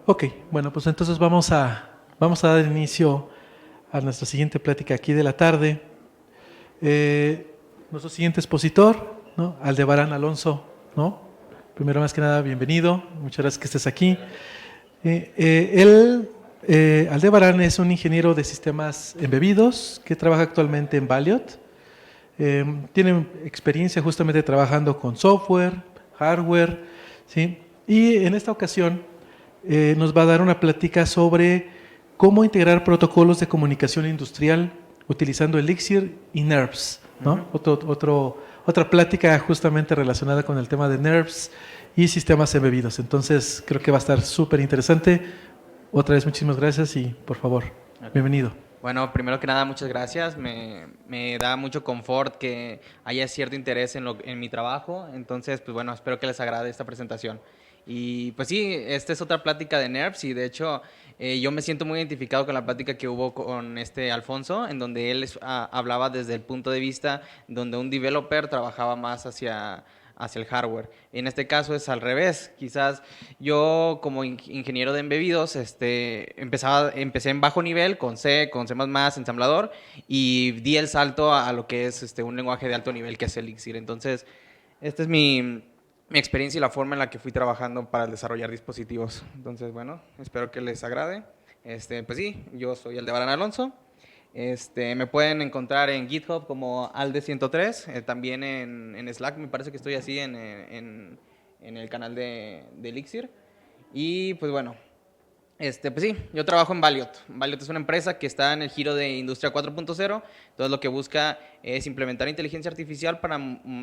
Ok, bueno, pues entonces vamos a dar inicio a nuestra siguiente plática aquí de la tarde. Nuestro siguiente expositor, ¿no? Aldebarán Alonso, ¿no? Primero, más que nada, bienvenido. Muchas gracias que estés aquí. Aldebarán es un ingeniero de sistemas embebidos que trabaja actualmente en Valiot. Tiene experiencia justamente trabajando con software, hardware, ¿sí? Y en esta ocasión nos va a dar una plática sobre cómo integrar protocolos de comunicación industrial utilizando Elixir y NERVS, ¿no? Otra plática justamente relacionada con el tema de NERVS y sistemas embebidos. Entonces creo que va a estar súper interesante. Otra vez muchísimas gracias y por favor, Ok. bienvenido. Bueno, primero que nada, muchas gracias. Me da mucho confort que haya cierto interés en mi trabajo. Entonces, pues bueno, espero que les agrade esta presentación. Y pues sí, esta es otra plática de NERVS y de hecho yo me siento muy identificado con la plática que hubo con este Alfonso, en donde él hablaba desde el punto de vista donde un developer trabajaba más hacia el hardware. En este caso es al revés. Quizás yo como ingeniero de embebidos, empecé en bajo nivel con C++, ensamblador, y di el salto a lo que es un lenguaje de alto nivel que es Elixir. Entonces, esta es mi experiencia y la forma en la que fui trabajando para desarrollar dispositivos. Entonces, bueno, espero que les agrade. Pues sí, yo soy Aldebarán Alonso. Me pueden encontrar en GitHub como Alde103, también en Slack, me parece que estoy así en el canal de Elixir. Y pues bueno, pues sí, yo trabajo en Valiot. Valiot es una empresa que está en el giro de Industria 4.0. Entonces lo que busca es implementar inteligencia artificial para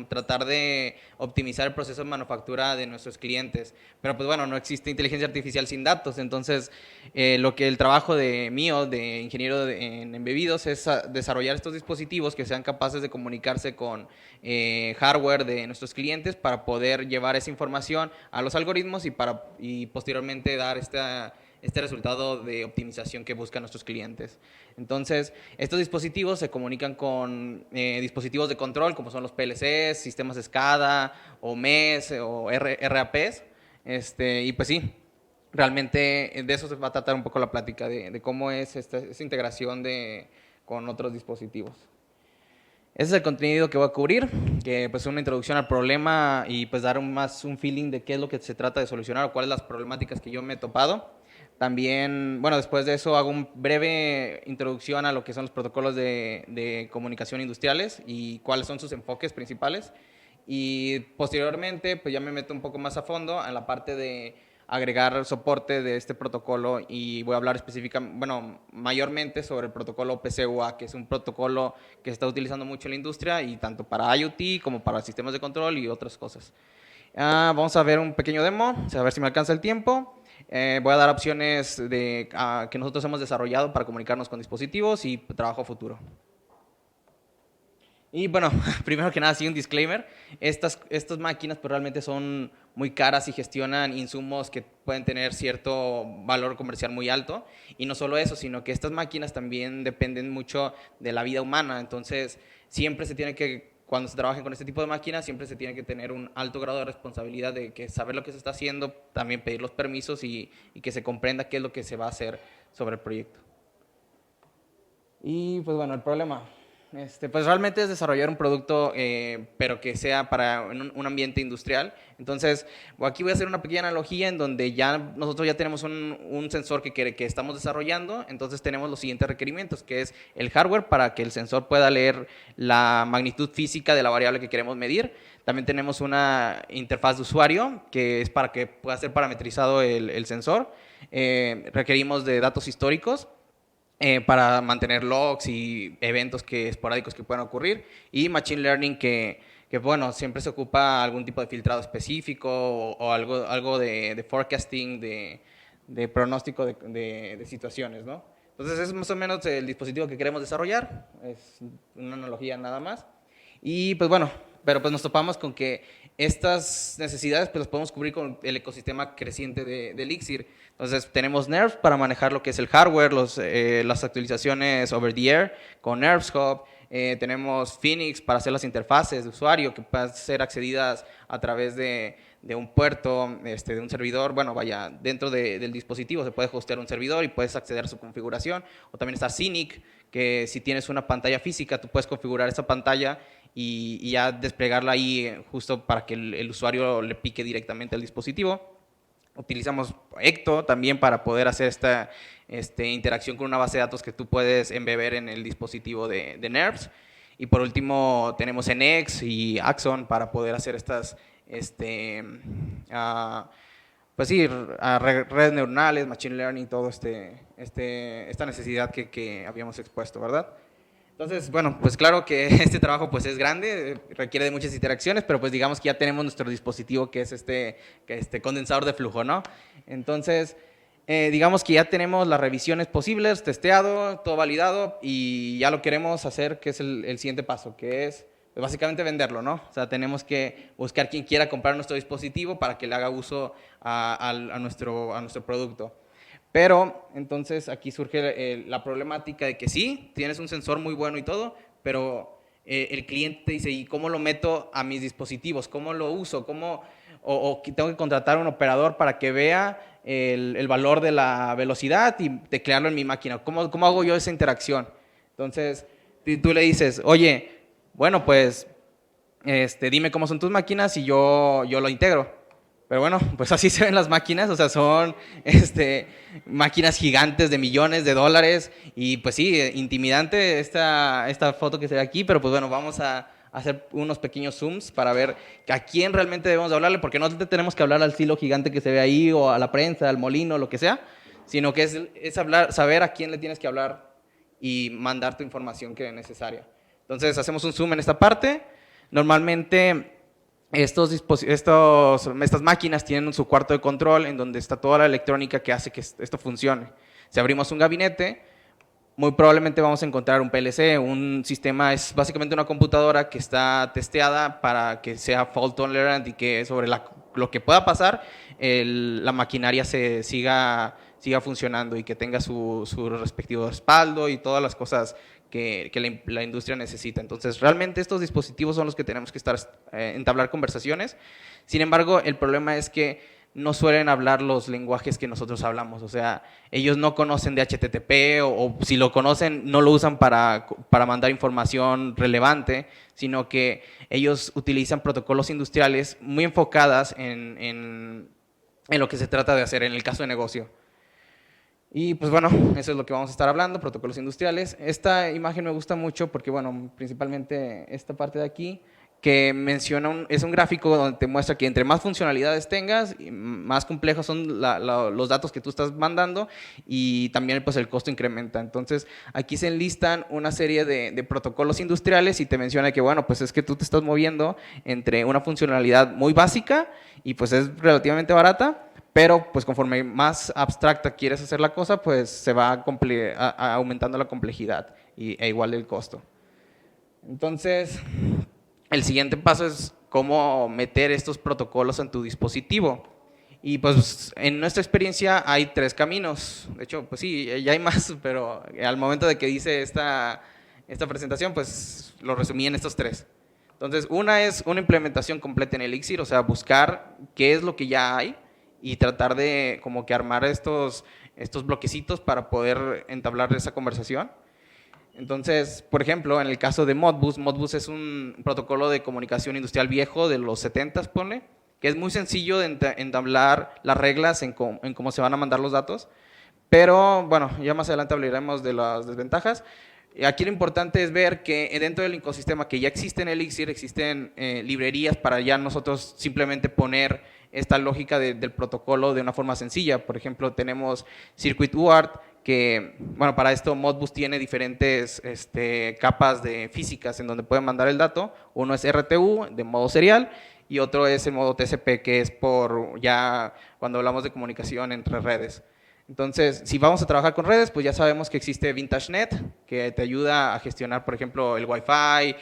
tratar de optimizar el proceso de manufactura de nuestros clientes. Pero pues bueno, no existe inteligencia artificial sin datos. Entonces lo que el trabajo de mío, de ingeniero en embebidos, es desarrollar estos dispositivos que sean capaces de comunicarse con hardware de nuestros clientes para poder llevar esa información a los algoritmos y posteriormente dar este resultado de optimización que buscan nuestros clientes. Entonces, estos dispositivos se comunican con dispositivos de control, como son los PLCs, sistemas SCADA, o MES, o RAPs. Y pues sí, realmente de eso se va a tratar un poco la plática, de cómo es esta integración con otros dispositivos. Ese es el contenido que voy a cubrir, que pues es una introducción al problema y pues dar más un feeling de qué es lo que se trata de solucionar o cuáles las problemáticas que yo me he topado. También, bueno, después de eso hago una breve introducción a lo que son los protocolos de comunicación industriales y cuáles son sus enfoques principales. Y posteriormente, pues ya me meto un poco más a fondo en la parte de agregar soporte de este protocolo y voy a hablar específicamente, bueno, mayormente sobre el protocolo PCUA, que es un protocolo que se está utilizando mucho en la industria y tanto para IoT como para sistemas de control y otras cosas. Vamos a ver un pequeño demo, a ver si me alcanza el tiempo. Voy a dar opciones que nosotros hemos desarrollado para comunicarnos con dispositivos y trabajo futuro. Y bueno, primero que nada, sí, un disclaimer. Estas máquinas pues, realmente son muy caras y gestionan insumos que pueden tener cierto valor comercial muy alto. Y no solo eso, sino que estas máquinas también dependen mucho de la vida humana. Entonces, siempre se tiene que, cuando se trabaja con este tipo de máquinas, siempre se tiene que tener un alto grado de responsabilidad de que saber lo que se está haciendo, también pedir los permisos y que se comprenda qué es lo que se va a hacer sobre el proyecto. Y pues bueno, el problema, pues realmente es desarrollar un producto, pero que sea para un ambiente industrial. Entonces, aquí voy a hacer una pequeña analogía en donde nosotros ya tenemos un sensor que estamos desarrollando. Entonces tenemos los siguientes requerimientos, que es el hardware para que el sensor pueda leer la magnitud física de la variable que queremos medir. También tenemos una interfaz de usuario, que es para que pueda ser parametrizado el sensor. Requerimos de datos históricos para mantener logs y eventos esporádicos que puedan ocurrir, y Machine Learning que bueno, siempre se ocupa algún tipo de filtrado específico o algo de forecasting, de pronóstico de situaciones, ¿no? Entonces es más o menos el dispositivo que queremos desarrollar, es una analogía nada más. Y pues bueno, pero pues nos topamos con que estas necesidades pues las podemos cubrir con el ecosistema creciente de Elixir. Entonces tenemos NERVs para manejar lo que es el hardware, las actualizaciones over the air con NERVs Hub. tenemos Phoenix para hacer las interfaces de usuario que puedan ser accedidas a través de un puerto, de un servidor, bueno, vaya, dentro del dispositivo se puede hostear un servidor y puedes acceder a su configuración. O también está Scenic, que si tienes una pantalla física, tú puedes configurar esa pantalla y ya desplegarla ahí justo para que el usuario le pique directamente al dispositivo. Utilizamos Ecto también para poder hacer esta interacción con una base de datos que tú puedes embeber en el dispositivo de NERVS. Y por último tenemos NX y Axon para poder hacer estas, pues sí, redes neuronales, machine learning, todo esta necesidad que habíamos expuesto, ¿verdad? Entonces, bueno, pues claro que este trabajo pues es grande, requiere de muchas interacciones, pero pues digamos que ya tenemos nuestro dispositivo que es este condensador de flujo, ¿no? Entonces, digamos que ya tenemos las revisiones posibles, testeado, todo validado y ya lo queremos hacer, que es el siguiente paso, que es pues, básicamente venderlo, ¿no? O sea, tenemos que buscar quien quiera comprar nuestro dispositivo para que le haga uso a nuestro producto. Pero entonces aquí surge la problemática de que sí, tienes un sensor muy bueno y todo, pero el cliente te dice, ¿y cómo lo meto a mis dispositivos? ¿Cómo lo uso? O tengo que contratar a un operador para que vea el valor de la velocidad y teclearlo en mi máquina? ¿Cómo hago yo esa interacción? Entonces tú le dices, oye, bueno, pues dime cómo son tus máquinas y yo lo integro. Pero bueno, pues así se ven las máquinas, o sea, son máquinas gigantes de millones de dólares y pues sí, intimidante esta foto que se ve aquí, pero pues bueno, vamos a hacer unos pequeños zooms para ver a quién realmente debemos de hablarle, porque no te tenemos que hablar al silo gigante que se ve ahí o a la prensa, al molino, lo que sea, sino que es saber a quién le tienes que hablar y mandar tu información que es necesaria. Entonces hacemos un zoom en esta parte. Normalmente estas máquinas tienen su cuarto de control en donde está toda la electrónica que hace que esto funcione. Si abrimos un gabinete, muy probablemente vamos a encontrar un PLC, un sistema, es básicamente una computadora que está testeada para que sea fault tolerant y que sobre lo que pueda pasar, la maquinaria siga funcionando y que tenga su respectivo respaldo y todas las cosas que la industria necesita. Entonces, realmente estos dispositivos son los que tenemos que entablar conversaciones. Sin embargo, el problema es que no suelen hablar los lenguajes que nosotros hablamos. O sea, ellos no conocen de HTTP o si lo conocen, no lo usan para mandar información relevante, sino que ellos utilizan protocolos industriales muy enfocadas en lo que se trata de hacer en el caso de negocio. Y pues bueno, eso es lo que vamos a estar hablando, protocolos industriales. Esta imagen me gusta mucho porque, bueno, principalmente esta parte de aquí, que menciona, es un gráfico donde te muestra que entre más funcionalidades tengas, más complejos son los datos que tú estás mandando y también pues el costo incrementa. Entonces, aquí se enlistan una serie de protocolos industriales y te menciona que, bueno, pues es que tú te estás moviendo entre una funcionalidad muy básica y pues es relativamente barata, pero pues conforme más abstracta quieres hacer la cosa, pues se va aumentando la complejidad e igual el costo. Entonces, el siguiente paso es cómo meter estos protocolos en tu dispositivo. Y pues en nuestra experiencia hay 3 caminos. De hecho, pues sí, ya hay más, pero al momento de que hice esta presentación, pues lo resumí en estos 3. Entonces, una es una implementación completa en Elixir, o sea, buscar qué es lo que ya hay y tratar de como que armar estos bloquecitos para poder entablar esa conversación. Entonces, por ejemplo, en el caso de Modbus, Modbus es un protocolo de comunicación industrial viejo de los 70s, ponle, que es muy sencillo de entablar las reglas en cómo se van a mandar los datos, pero bueno, ya más adelante hablaremos de las desventajas. Aquí lo importante es ver que dentro del ecosistema que ya existe en Elixir, existen librerías para ya nosotros simplemente poner esta lógica del protocolo de una forma sencilla. Por ejemplo, tenemos CircuitUART, que, bueno, para esto Modbus tiene diferentes capas de físicas en donde pueden mandar el dato. Uno es RTU, de modo serial, y otro es el modo TCP, que es por ya cuando hablamos de comunicación entre redes. Entonces, si vamos a trabajar con redes, pues ya sabemos que existe VintageNet, que te ayuda a gestionar, por ejemplo, el Wi-Fi,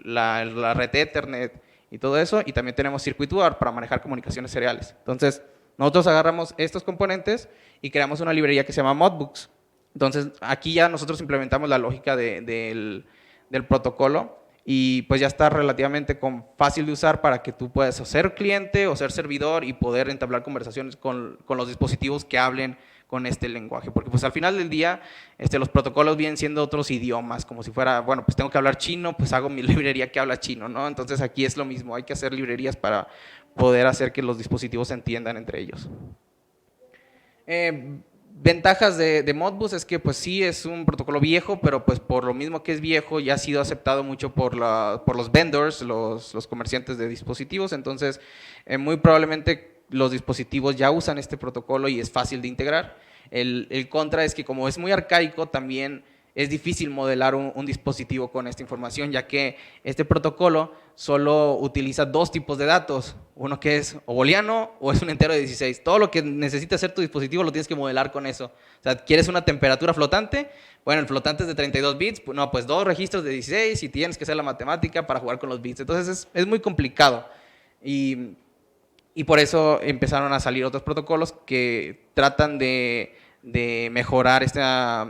la red Ethernet y todo eso, y también tenemos CircuitUART para manejar comunicaciones seriales. Entonces, nosotros agarramos estos componentes y creamos una librería que se llama Modbus. Entonces, aquí ya nosotros implementamos la lógica de del protocolo y pues ya está relativamente fácil de usar para que tú puedas o ser cliente o ser servidor y poder entablar conversaciones con los dispositivos que hablen con este lenguaje, porque pues al final del día los protocolos vienen siendo otros idiomas, como si fuera, bueno, pues tengo que hablar chino, pues hago mi librería que habla chino, ¿no? Entonces aquí es lo mismo, hay que hacer librerías para poder hacer que los dispositivos se entiendan entre ellos. Ventajas de Modbus es que pues sí es un protocolo viejo, pero pues por lo mismo que es viejo ya ha sido aceptado mucho por los vendors, los comerciantes de dispositivos, entonces muy probablemente los dispositivos ya usan este protocolo y es fácil de integrar. El contra es que como es muy arcaico también es difícil modelar un dispositivo con esta información, ya que este protocolo solo utiliza dos tipos de datos, uno que es o booleano o es un entero de 16. Todo lo que necesita hacer tu dispositivo lo tienes que modelar con eso. O sea, ¿quieres una temperatura flotante? Bueno, el flotante es de 32 bits, no, pues dos registros de 16 y tienes que hacer la matemática para jugar con los bits. Entonces es muy complicado. Y por eso empezaron a salir otros protocolos que tratan de mejorar esta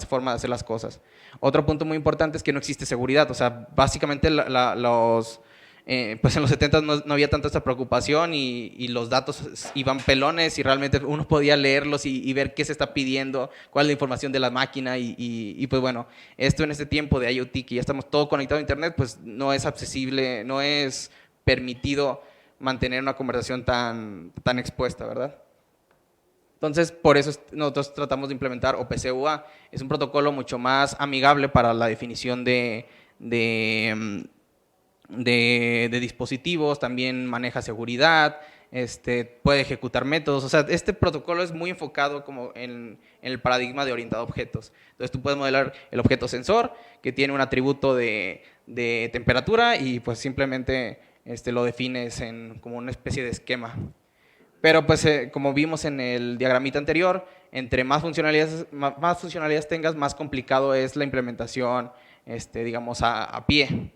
forma de hacer las cosas. Otro punto muy importante es que no existe seguridad, o sea, básicamente pues en los 70 no había tanta esta preocupación y los datos iban pelones y realmente uno podía leerlos y ver qué se está pidiendo, cuál es la información de la máquina y pues bueno, esto en este tiempo de IoT que ya estamos todo conectado a internet, pues no es accesible, no es permitido mantener una conversación tan expuesta, ¿verdad? Entonces, por eso nosotros tratamos de implementar OPC-UA. Es un protocolo mucho más amigable para la definición de dispositivos, también maneja seguridad, puede ejecutar métodos. O sea, este protocolo es muy enfocado como en el paradigma de orientado a objetos. Entonces, tú puedes modelar el objeto sensor, que tiene un atributo de temperatura y pues simplemente lo defines como una especie de esquema. Pero pues como vimos en el diagramita anterior, entre más funcionalidades tengas, más complicado es la implementación, digamos, a pie.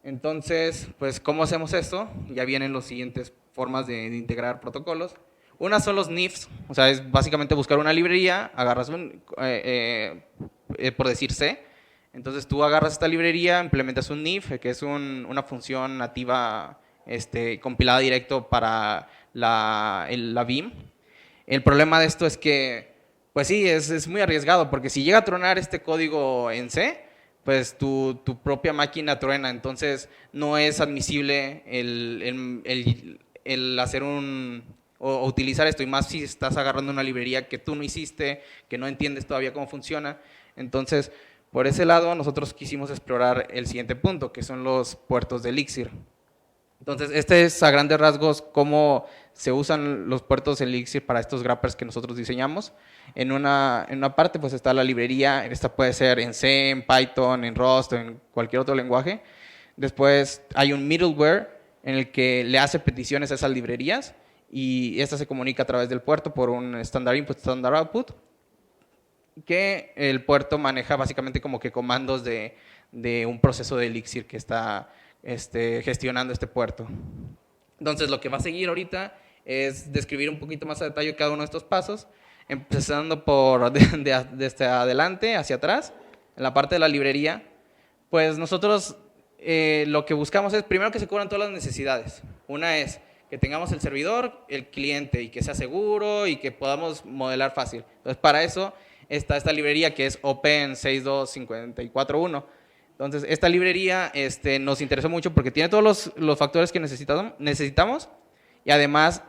Entonces, pues, ¿cómo hacemos esto? Ya vienen las siguientes formas de integrar protocolos. Una son los NIFs, o sea, es básicamente buscar una librería, agarras por decir C, entonces tú agarras esta librería, implementas un NIF, que es una función nativa compilada directo para la BIM. El problema de esto es que, pues sí, es muy arriesgado, porque si llega a tronar este código en C, pues tu propia máquina truena, entonces no es admisible el hacer o utilizar esto, y más si estás agarrando una librería que tú no hiciste, que no entiendes todavía cómo funciona. Entonces, por ese lado, nosotros quisimos explorar el siguiente punto, que son los puertos de Elixir. Entonces, este es a grandes rasgos cómo se usan los puertos Elixir para estos wrappers que nosotros diseñamos. En una parte pues está la librería, esta puede ser en C, en Python, en Rust, en cualquier otro lenguaje. Después hay un middleware en el que le hace peticiones a esas librerías y esta se comunica a través del puerto por un standard input, standard output, que el puerto maneja básicamente como que comandos de un proceso de Elixir que está gestionando este puerto. Entonces, lo que va a seguir ahorita es describir un poquito más a detalle cada uno de estos pasos, empezando por desde adelante hacia atrás, en la parte de la librería. Pues nosotros lo que buscamos es primero que se cubran todas las necesidades. Una es que tengamos el servidor, el cliente y que sea seguro y que podamos modelar fácil. Entonces, para eso está esta librería que es Open 62541. Entonces, esta librería nos interesó mucho porque tiene todos los factores que necesitamos y además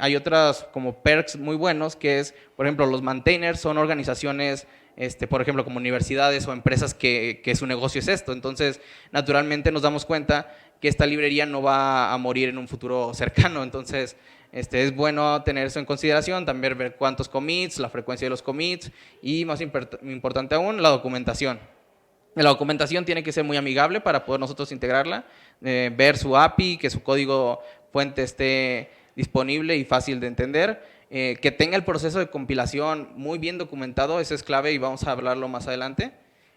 hay otras como perks muy buenos que es, por ejemplo, los maintainers son organizaciones, por ejemplo, como universidades o empresas que su negocio es esto. Entonces, naturalmente nos damos cuenta que esta librería no va a morir en un futuro cercano. Entonces, es bueno tener eso en consideración, también ver cuántos commits, la frecuencia de los commits y, más importante aún, la documentación. La documentación tiene que ser muy amigable para poder nosotros integrarla, ver su API, que su código fuente esté disponible y fácil de entender, que tenga el proceso de compilación muy bien documentado, eso es clave y vamos a hablarlo más adelante,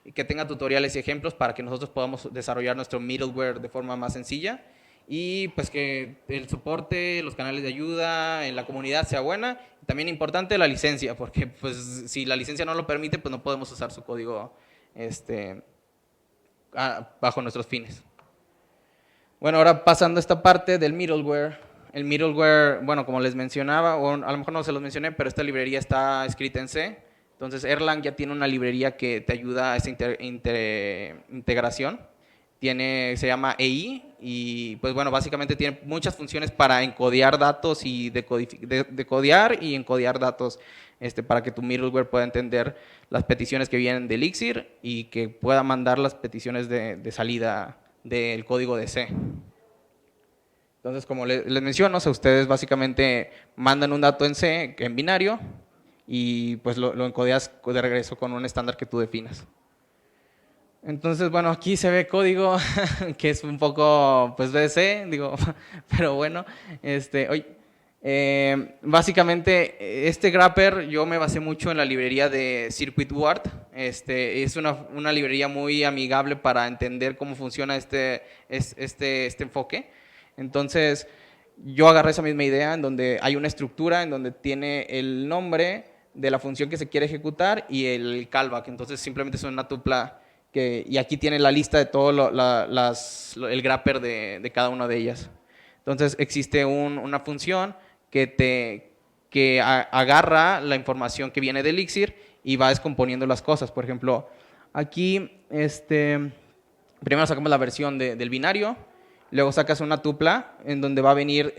y que tenga tutoriales y ejemplos para que nosotros podamos desarrollar nuestro middleware de forma más sencilla y pues que el soporte, los canales de ayuda en la comunidad sea buena. También importante la licencia, porque pues si la licencia no lo permite, pues no podemos usar su código bajo nuestros fines. Bueno, ahora pasando a esta parte del middleware. El middleware, bueno, como les mencionaba, o a lo mejor no se los mencioné, pero esta librería está escrita en C. Entonces Erlang ya tiene una librería que te ayuda a esta integración. Se llama EI y pues bueno, básicamente tiene muchas funciones para encodiar datos y decodiar y encodiar datos para que tu middleware pueda entender las peticiones que vienen de Elixir y que pueda mandar las peticiones de salida del código de C. Entonces, como les menciono, o sea, ustedes básicamente mandan un dato en C, en binario, y pues lo encodeas de regreso con un estándar que tú definas. Entonces, bueno, aquí se ve código que es un poco, pues, BC, digo, pero bueno, básicamente, este grapper yo me basé mucho en la librería de CircuitWard. Es una librería muy amigable para entender cómo funciona este enfoque. Entonces, yo agarré esa misma idea en donde hay una estructura en donde tiene el nombre de la función que se quiere ejecutar y el callback. Entonces, simplemente es una tupla y aquí tiene la lista de todo el grapper de cada una de ellas. Entonces, existe una función que agarra la información que viene de Elixir y va descomponiendo las cosas. Por ejemplo, aquí primero sacamos la versión del binario, luego sacas una tupla en donde va a venir,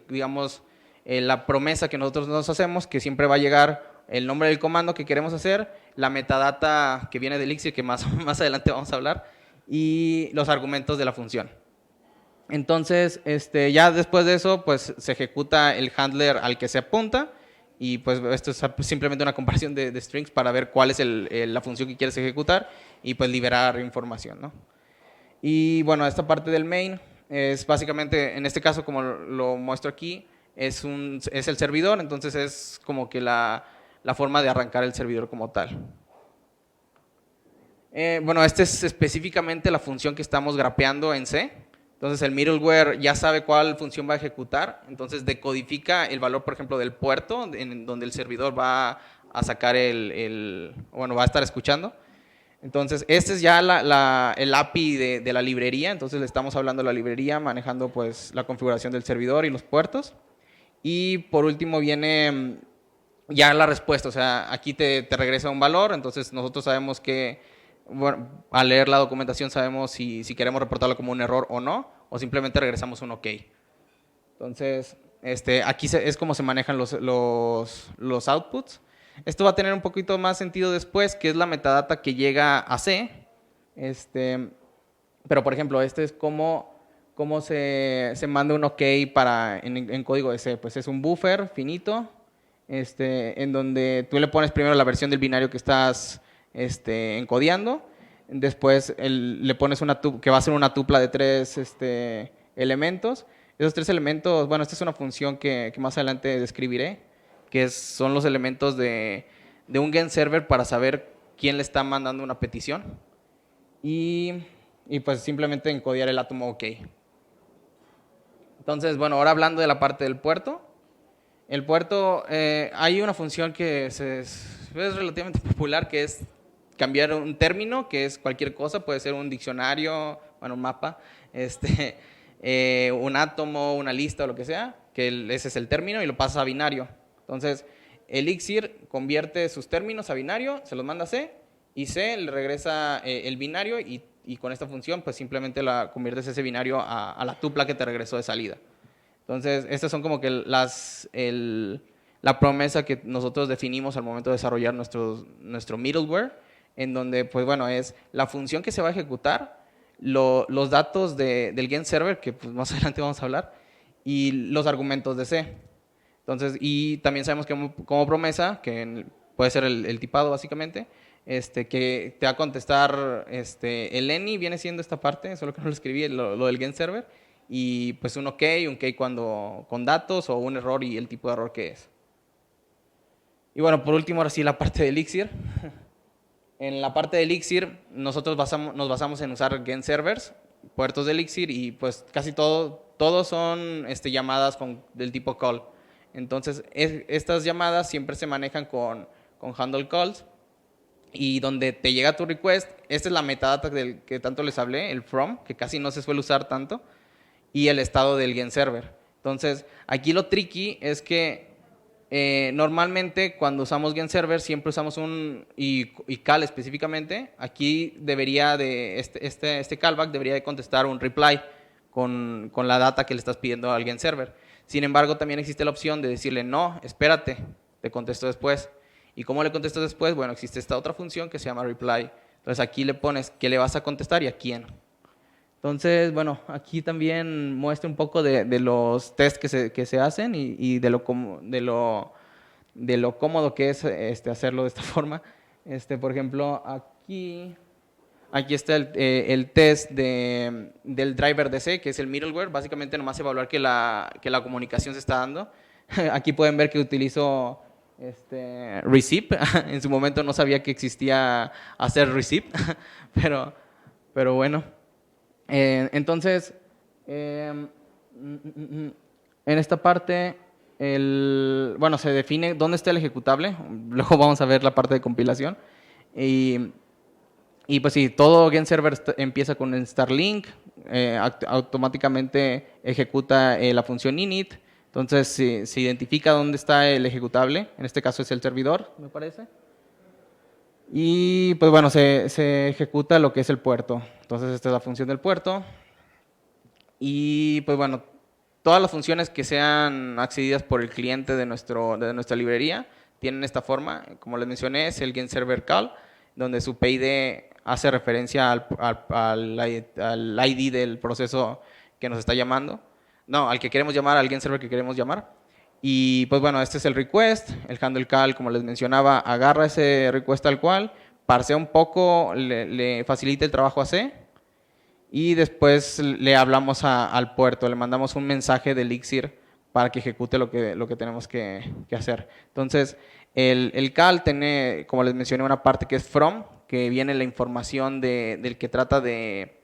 digamos, la promesa que nosotros nos hacemos, que siempre va a llegar el nombre del comando que queremos hacer, la metadata que viene de Elixir, que más adelante vamos a hablar, y los argumentos de la función. Entonces, ya después de eso, pues se ejecuta el handler al que se apunta y pues esto es simplemente una comparación de strings para ver cuál es la función que quieres ejecutar y pues liberar información, ¿no? Y bueno, esta parte del main es básicamente, en este caso como lo muestro aquí, es el servidor, entonces es como que la forma de arrancar el servidor como tal. Bueno, esta es específicamente la función que estamos grapeando en C. Entonces el middleware ya sabe cuál función va a ejecutar, entonces decodifica el valor, por ejemplo, del puerto en donde el servidor va a sacar bueno, va a estar escuchando. Entonces, este es ya el API de la librería, entonces le estamos hablando de la librería, manejando pues la configuración del servidor y los puertos. Y por último viene ya la respuesta, o sea, aquí te regresa un valor, entonces nosotros sabemos que, bueno, al leer la documentación sabemos si queremos reportarlo como un error o no, o simplemente regresamos un OK. Entonces, aquí es como se manejan los outputs. Esto va a tener un poquito más sentido después, que es la metadata que llega a C. Pero, por ejemplo, es cómo se manda un OK en código de C. Pues es un buffer finito, en donde tú le pones primero la versión del binario que estás encodiando. Después le pones que va a ser una tupla de 3 elementos. Esos 3 elementos, bueno, esta es una función que más adelante describiré, que son los elementos de un gen server para saber quién le está mandando una petición. Y pues simplemente encodiar el átomo OK. Entonces, bueno, ahora hablando de la parte del puerto. El puerto, hay una función que es relativamente popular, que es cambiar un término, que es cualquier cosa, puede ser un diccionario, bueno, un mapa, un átomo, una lista o lo que sea, que ese es el término y lo pasa a binario. Entonces, Elixir convierte sus términos a binario, se los manda a C y C le regresa el binario y con esta función pues simplemente conviertes ese binario a la tupla que te regresó de salida. Entonces, estas son como que la promesa que nosotros definimos al momento de desarrollar nuestro middleware, en donde, pues bueno, es la función que se va a ejecutar, los datos del gen server, que pues, más adelante vamos a hablar, y los argumentos de C. Entonces, y también sabemos que como promesa, que puede ser el tipado básicamente, que te va a contestar, el any viene siendo esta parte, solo que no lo escribí, lo del gen server, y pues un OK con datos o un error y el tipo de error que es. Y bueno, por último, ahora sí la parte de Elixir. En la parte de Elixir, nosotros nos basamos en usar gen servers, puertos de Elixir, y pues casi todos son llamadas del tipo call. Entonces, estas llamadas siempre se manejan con handle calls, y donde te llega tu request. Esta es la metadata del que tanto les hablé, el from, que casi no se suele usar tanto, y el estado del gen server. Entonces, aquí lo tricky es que normalmente cuando usamos gen server siempre usamos y call específicamente, aquí debería de, este callback debería de contestar un reply con la data que le estás pidiendo al gen server. Sin embargo, también existe la opción de decirle, no, espérate, te contesto después. ¿Y cómo le contestas después? Bueno, existe esta otra función que se llama reply. Entonces aquí le pones qué le vas a contestar y a quién. Entonces, bueno, aquí también muestra un poco de los tests que se hacen y de lo cómodo que es hacerlo de esta forma. Por ejemplo, aquí está el test del driver DC, que es el middleware. Básicamente nomás evaluar que la comunicación se está dando. Aquí pueden ver que utilizo receipt. En su momento no sabía que existía hacer receipt, pero bueno. Entonces, en esta parte, bueno, se define dónde está el ejecutable. Luego vamos a ver la parte de compilación. Y pues sí, todo gen server empieza con el Starlink, automáticamente ejecuta la función init. Entonces se identifica dónde está el ejecutable, en este caso es el servidor, me parece. Y pues bueno, se ejecuta lo que es el puerto. Entonces esta es la función del puerto. Y pues bueno, todas las funciones que sean accedidas por el cliente de nuestra librería tienen esta forma. Como les mencioné, es el gen server call, donde su PID hace referencia al ID del proceso que nos está llamando. No, al que queremos llamar, al gen server que queremos llamar. Y pues bueno, este es el request, el handle call, como les mencionaba, agarra ese request tal cual, parsea un poco, le facilita el trabajo a C y después le hablamos al puerto, le mandamos un mensaje de Elixir para que ejecute lo que tenemos que hacer. Entonces, el call tiene, como les mencioné, una parte que es from, que viene la información del que trata de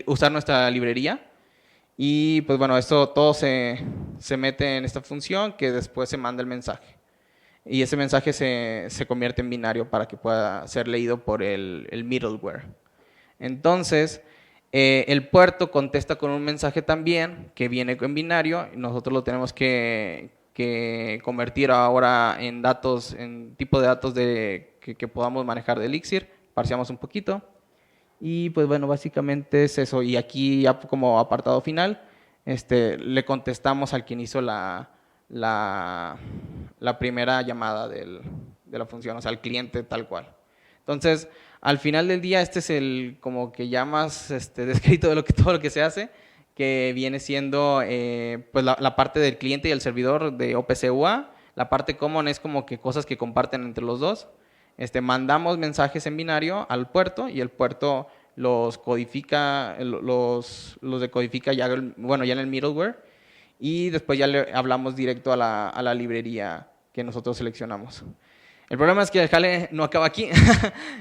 usar nuestra librería. Y pues bueno, esto todo se mete en esta función que después se manda el mensaje. Y ese mensaje se convierte en binario para que pueda ser leído por el middleware. Entonces, el puerto contesta con un mensaje también que viene en binario. Y nosotros lo tenemos que convertir ahora en datos, en tipo de datos que podamos manejar de Elixir. Parseamos un poquito. Y pues bueno, básicamente es eso. Y aquí ya como apartado final, le contestamos al quien hizo la primera llamada de la función, o sea, al cliente tal cual. Entonces, al final del día, este es el como que ya más descrito de todo lo que se hace, que viene siendo pues la parte del cliente y el servidor de OPC UA. La parte common es como que cosas que comparten entre los dos. Mandamos mensajes en binario al puerto y el puerto los codifica, los decodifica ya, bueno, ya en el middleware y después ya le hablamos directo a la librería que nosotros seleccionamos. El problema es que el jale no acaba aquí.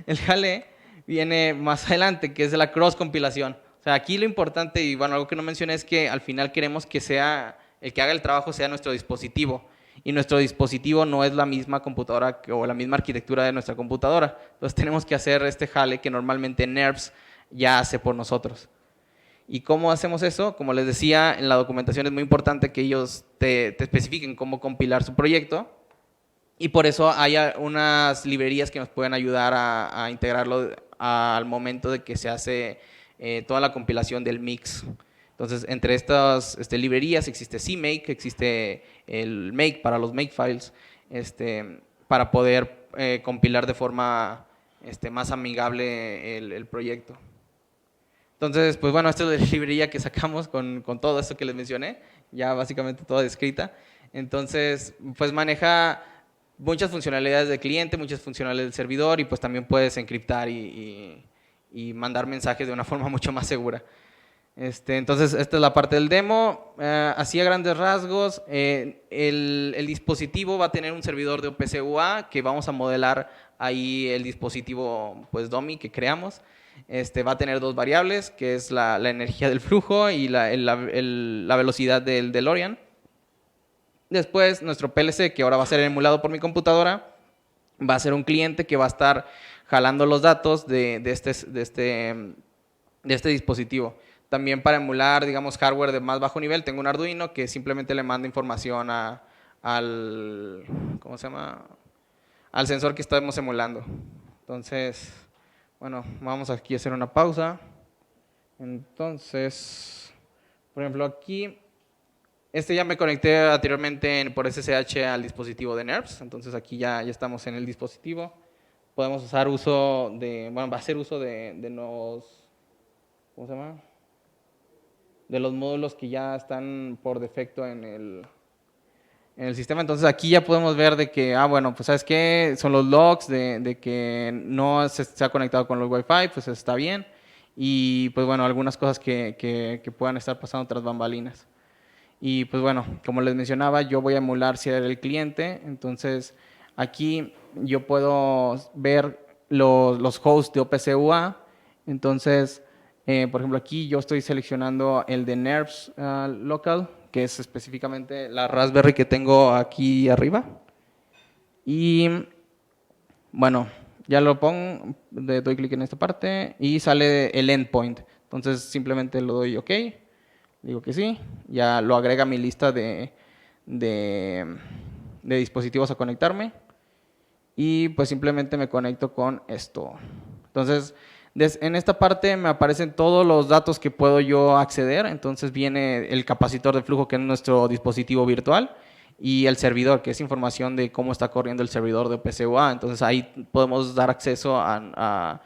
El jale viene más adelante, que es la cross compilación. O sea, aquí lo importante y bueno, algo que no mencioné es que al final queremos que sea el que haga el trabajo sea nuestro dispositivo. Y nuestro dispositivo no es la misma computadora o la misma arquitectura de nuestra computadora. Entonces tenemos que hacer este jale que normalmente NERVS ya hace por nosotros. ¿Y cómo hacemos eso? Como les decía, en la documentación es muy importante que ellos te especifiquen cómo compilar su proyecto. Y por eso hay unas librerías que nos pueden ayudar a integrarlo al momento de que se hace toda la compilación del mix. Entonces, entre estas librerías existe CMake, existe el Make para los Makefiles, para poder compilar de forma más amigable el proyecto. Entonces, pues bueno, esta es la librería que sacamos con todo esto que les mencioné, ya básicamente toda descrita. Entonces, pues maneja muchas funcionalidades del cliente, muchas funcionalidades del servidor y pues también puedes encriptar y mandar mensajes de una forma mucho más segura. Entonces, esta es la parte del demo. Así a grandes rasgos, el dispositivo va a tener un servidor de OPC UA que vamos a modelar ahí el dispositivo pues dummy que creamos. Va a tener dos variables, que es la energía del flujo y la velocidad del DeLorean. Después, nuestro PLC, que ahora va a ser emulado por mi computadora, va a ser un cliente que va a estar jalando los datos de este dispositivo. También para emular, digamos, hardware de más bajo nivel, tengo un Arduino que simplemente le manda información al, ¿cómo se llama? Al sensor que estamos emulando. Entonces, bueno, vamos aquí a hacer una pausa. Entonces, por ejemplo, aquí, ya me conecté anteriormente por SSH al dispositivo de NERVS. Entonces aquí ya estamos en el dispositivo. Podemos hacer uso va a hacer uso de los, ¿cómo se llama? De los módulos que ya están por defecto en el sistema. Entonces aquí ya podemos ver de que, bueno, pues ¿sabes qué? Son los logs de que no se ha conectado con los Wi-Fi, pues está bien. Y pues bueno, algunas cosas que puedan estar pasando tras bambalinas. Y pues bueno, como les mencionaba, yo voy a emular ser el cliente. Entonces aquí yo puedo ver los hosts de OPC UA. Entonces, por ejemplo, aquí yo estoy seleccionando el de NERVS Local, que es específicamente la Raspberry que tengo aquí arriba. Y bueno, ya lo pongo, le doy clic en esta parte y sale el endpoint. Entonces simplemente lo doy OK, digo que sí, ya lo agrega a mi lista de dispositivos a conectarme y pues simplemente me conecto con esto. Entonces, en esta parte me aparecen todos los datos que puedo yo acceder. Entonces viene el capacitor de flujo, que es nuestro dispositivo virtual, y el servidor, que es información de cómo está corriendo el servidor de OPC-UA. Entonces ahí podemos dar acceso a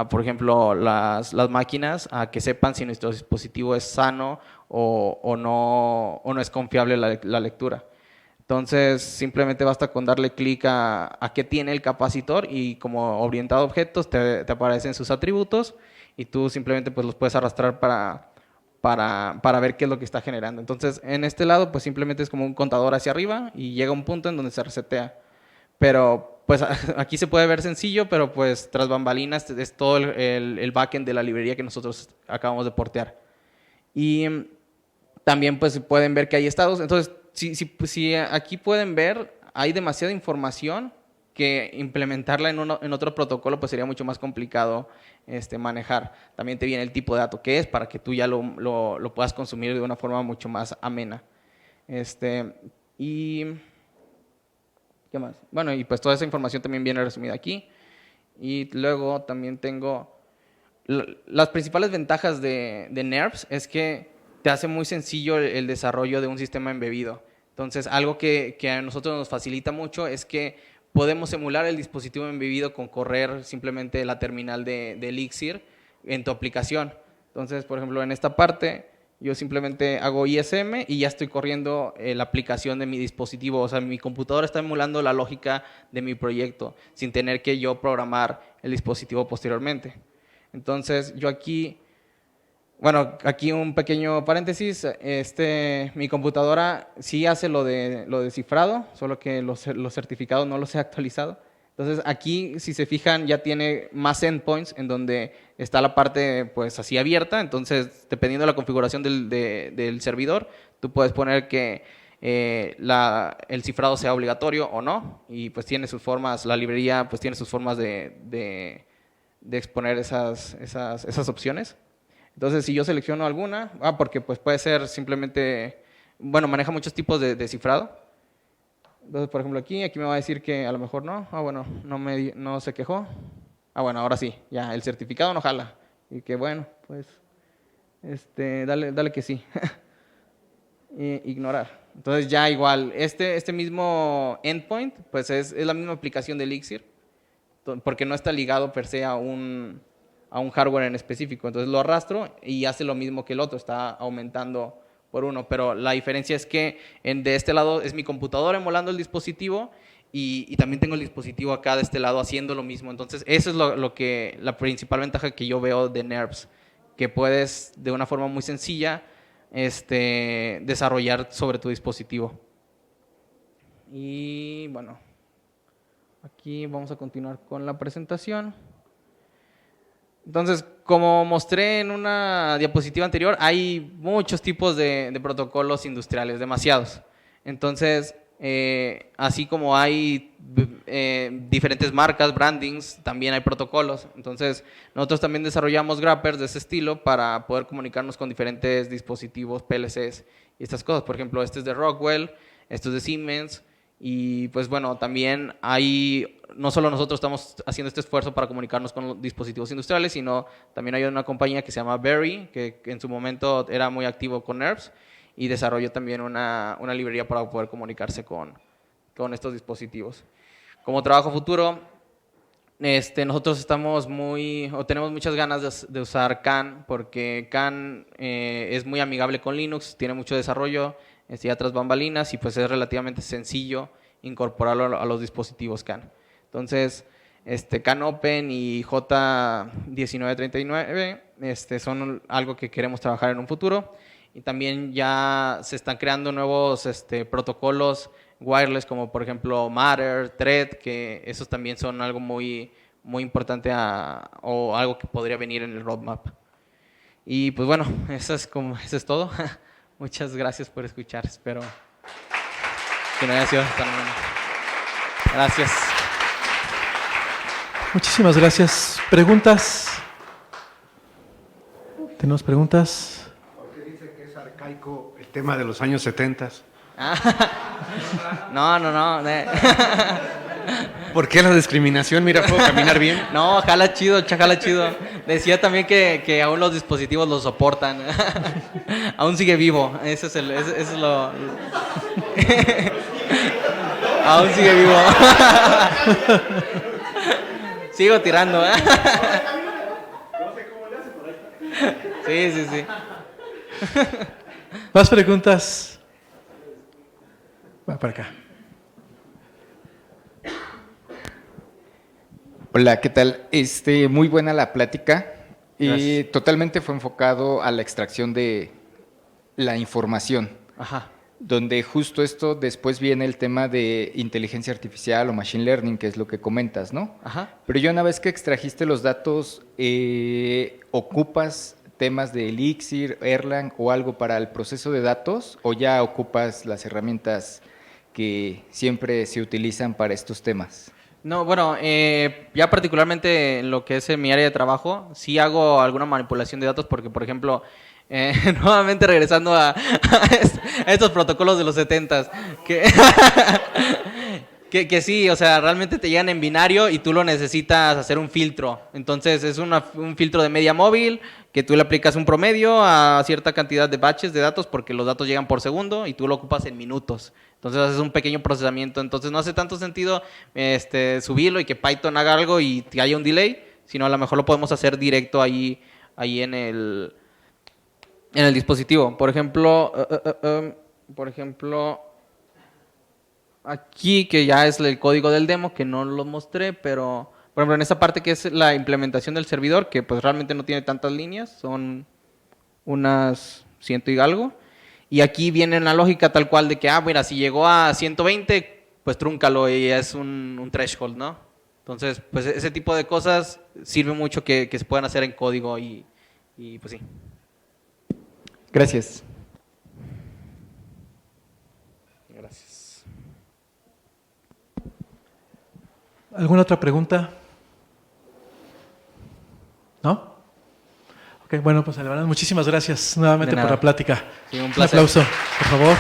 por ejemplo, las máquinas, a que sepan si nuestro dispositivo es sano o no es confiable la lectura. Entonces, simplemente basta con darle clic a qué tiene el capacitor y como orientado a objetos te aparecen sus atributos y tú simplemente pues los puedes arrastrar para ver qué es lo que está generando. Entonces, en este lado pues simplemente es como un contador hacia arriba y llega un punto en donde se resetea. Pero pues aquí se puede ver sencillo, pero pues tras bambalinas es todo el backend de la librería que nosotros acabamos de portear. Y también pues pueden ver que hay estados. Entonces, si aquí pueden ver, hay demasiada información que implementarla en otro protocolo pues sería mucho más complicado manejar. También te viene el tipo de dato que es para que tú ya lo puedas consumir de una forma mucho más amena. Y ¿qué más? Bueno, y pues toda esa información también viene resumida aquí. Y luego también tengo las principales ventajas de NERVS es que te hace muy sencillo el desarrollo de un sistema embebido. Entonces, algo que a nosotros nos facilita mucho es que podemos emular el dispositivo embebido con correr simplemente la terminal de Elixir en tu aplicación. Entonces, por ejemplo, en esta parte yo simplemente hago ISM y ya estoy corriendo la aplicación de mi dispositivo. O sea, mi computadora está emulando la lógica de mi proyecto sin tener que yo programar el dispositivo posteriormente. Entonces, yo aquí, bueno, aquí un pequeño paréntesis, mi computadora sí hace lo de cifrado, solo que los certificados no los he actualizado. Entonces, aquí, si se fijan, ya tiene más endpoints en donde está la parte, pues, así abierta. Entonces, dependiendo de la configuración del servidor, tú puedes poner que el cifrado sea obligatorio o no. Y, pues, tiene sus formas, la librería, pues, tiene sus formas de exponer esas opciones. Entonces, si yo selecciono alguna, porque pues puede ser simplemente, bueno, maneja muchos tipos de cifrado. Entonces, por ejemplo, aquí me va a decir que a lo mejor no. Bueno, no se quejó. Bueno, ahora sí, ya, el certificado no jala. Y que bueno, pues, dale que sí. Ignorar. Entonces ya igual, este mismo endpoint, pues es la misma aplicación de Elixir, porque no está ligado per se a un hardware en específico. Entonces lo arrastro y hace lo mismo que el otro, está aumentando por uno. Pero la diferencia es que de este lado es mi computadora emulando el dispositivo y también tengo el dispositivo acá de este lado haciendo lo mismo. Entonces eso es la principal ventaja que yo veo de NERVS, que puedes de una forma muy sencilla desarrollar sobre tu dispositivo. Y bueno, aquí vamos a continuar con la presentación. Entonces, como mostré en una diapositiva anterior, hay muchos tipos de protocolos industriales, demasiados. Entonces, Así como hay diferentes marcas, brandings, también hay protocolos. Entonces, nosotros también desarrollamos wrappers de ese estilo para poder comunicarnos con diferentes dispositivos, PLCs y estas cosas. Por ejemplo, este es de Rockwell, esto es de Siemens. Y pues bueno, también hay, no solo nosotros estamos haciendo este esfuerzo para comunicarnos con los dispositivos industriales, sino también hay una compañía que se llama Berry, que en su momento era muy activo con NERVS y desarrolló también una librería para poder comunicarse con estos dispositivos. Como trabajo futuro, nosotros tenemos muchas ganas de usar CAN, porque CAN es muy amigable con Linux, tiene mucho desarrollo, ya tras bambalinas, y pues es relativamente sencillo incorporarlo a los dispositivos CAN. Entonces, CAN Open y J1939 son algo que queremos trabajar en un futuro. Y también ya se están creando nuevos protocolos wireless, como por ejemplo Matter, Thread, que esos también son algo muy, muy importante o algo que podría venir en el roadmap. Y pues bueno, eso es todo. Muchas gracias por escuchar. Espero que no haya sido tan bueno. Gracias. Muchísimas gracias. ¿Preguntas? ¿Tenemos preguntas? ¿Por qué dice que es arcaico el tema de los años 70? No. ¿Por qué la discriminación? Mira, ¿puedo caminar bien? No, jala chido. Decía también que aún los dispositivos lo soportan. Aún sigue vivo. Eso es lo... Aún sigue vivo. Sigo tirando. Sí. ¿Más preguntas? Va para acá. Hola, ¿qué tal? Muy buena la plática y Gracias. totalmente fue enfocado a la extracción de la información, Ajá. donde justo esto después viene el tema de inteligencia artificial o machine learning, que es lo que comentas, ¿no? Ajá. Pero ya una vez que extrajiste los datos, ¿ocupas temas de Elixir, Erlang o algo para el proceso de datos o ya ocupas las herramientas que siempre se utilizan para estos temas? No, bueno, ya particularmente en lo que es en mi área de trabajo, sí hago alguna manipulación de datos porque, por ejemplo, nuevamente regresando a estos protocolos de los 70s, que sí, o sea, realmente te llegan en binario y tú lo necesitas hacer un filtro. Entonces es un filtro de media móvil que tú le aplicas un promedio a cierta cantidad de batches de datos porque los datos llegan por segundo y tú lo ocupas en minutos. Entonces haces un pequeño procesamiento. Entonces no hace tanto sentido subirlo y que Python haga algo y que haya un delay, sino a lo mejor lo podemos hacer directo ahí en el dispositivo. Por ejemplo, aquí, que ya es el código del demo, que no lo mostré, pero por ejemplo en esta parte que es la implementación del servidor, que pues realmente no tiene tantas líneas, son unas 100 y algo, y aquí viene una lógica tal cual de que, mira, si llegó a 120, pues trúncalo y es un threshold, ¿no? Entonces, pues ese tipo de cosas sirve mucho que se puedan hacer en código y pues sí. Gracias. Gracias. ¿Alguna otra pregunta? ¿No? Ok, bueno, pues Alvarado, muchísimas gracias nuevamente por la plática. Sí, un Un placer. aplauso, por favor.